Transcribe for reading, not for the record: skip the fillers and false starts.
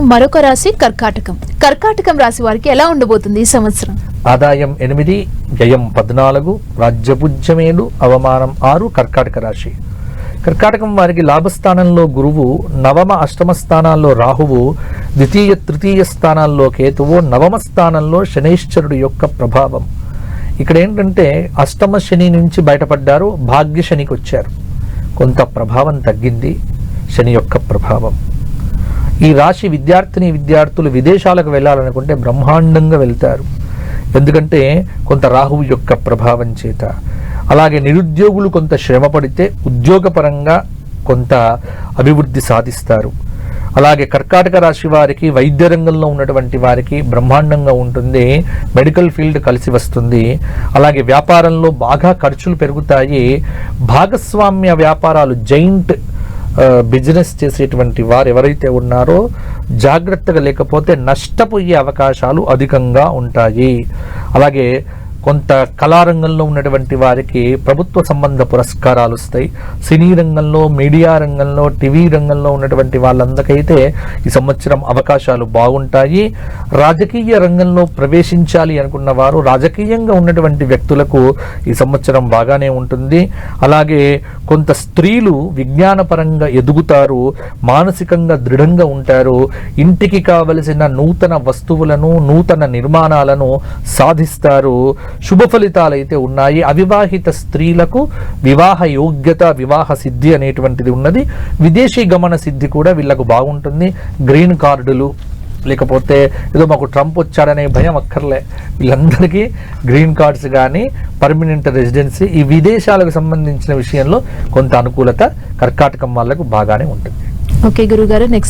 మరొక రాశి కర్కాటకం. కర్కాటకం రాశి వారికి ఎలా ఉండబోతుంది ఈ సంవత్సరం? ఆదాయం 8, వ్యయం 14, రాజ్యపూజ్యం 7, అవమానం 6. కర్కాటక రాశి. కర్కాటకం వారికి లాభస్థానంలో గురువు, నవమ అష్టమ స్థానాల్లో రాహువు, ద్వితీయ తృతీయ స్థానాల్లో కేతువు, నవమ స్థానంలో శనైశ్చరుడు యొక్క ప్రభావం. ఇక్కడ ఏంటంటే అష్టమ శని నుంచి బయటపడ్డారు, భాగ్య శనికి వచ్చారు. కొంత ప్రభావం తగ్గింది శని యొక్క ప్రభావం. ఈ రాశి విద్యార్థులు విదేశాలకు వెళ్ళాలనుకుంటే బ్రహ్మాండంగా వెళ్తారు. ఎందుకంటే కొంత రాహువు యొక్క ప్రభావం చేత. అలాగే నిరుద్యోగులు కొంత శ్రమ పడితే ఉద్యోగపరంగా కొంత అభివృద్ధి సాధిస్తారు. అలాగే కర్కాటక రాశి వారికి వైద్య రంగంలో ఉన్నటువంటి వారికి బ్రహ్మాండంగా ఉంటుంది. మెడికల్ ఫీల్డ్ కలిసి వస్తుంది. అలాగే వ్యాపారంలో బాగా ఖర్చులు పెరుగుతాయి. భాగస్వామ్య వ్యాపారాలు, జైంట్ బిజినెస్ చేసేటువంటి వారు ఎవరైతే ఉన్నారో జాగ్రత్తగా లేకపోతే నష్టపోయే అవకాశాలు అధికంగా ఉంటాయి. అలాగే కొంత కళారంగంలో ఉన్నటువంటి వారికి ప్రభుత్వ సంబంధ పురస్కారాలు వస్తాయి. సినీ రంగంలో, మీడియా రంగంలో, టీవీ రంగంలో ఉన్నటువంటి వాళ్ళందరికైతే ఈ సంవత్సరం అవకాశాలు బాగుంటాయి. రాజకీయ రంగంలో ప్రవేశించాలి అనుకున్న వారు, రాజకీయంగా ఉన్నటువంటి వ్యక్తులకు ఈ సంవత్సరం బాగానే ఉంటుంది. అలాగే కొంత స్త్రీలు విజ్ఞానపరంగా ఎదుగుతారు, మానసికంగా దృఢంగా ఉంటారు. ఇంటికి కావలసిన నూతన వస్తువులను, నూతన నిర్మాణాలను సాధిస్తారు. శుభ ఫలితాలు అయితే ఉన్నాయి. అవివాహిత స్త్రీలకు వివాహ యోగ్యత, వివాహ సిద్ధి అనేటువంటిది ఉన్నది. విదేశీ గమన సిద్ధి కూడా వీళ్ళకు బాగుంటుంది. గ్రీన్ కార్డులు, లేకపోతే ఏదో మాకు ట్రంప్ వచ్చాడనే భయం అక్కర్లే. వీళ్ళందరికీ గ్రీన్ కార్డ్స్ కానీ, పర్మనెంట్ రెసిడెన్సీ, ఈ విదేశాలకు సంబంధించిన విషయంలో కొంత అనుకూలత కర్కాటకం వాళ్ళకు బాగానే ఉంటుంది. ఓకే గురుగారు, నెక్స్ట్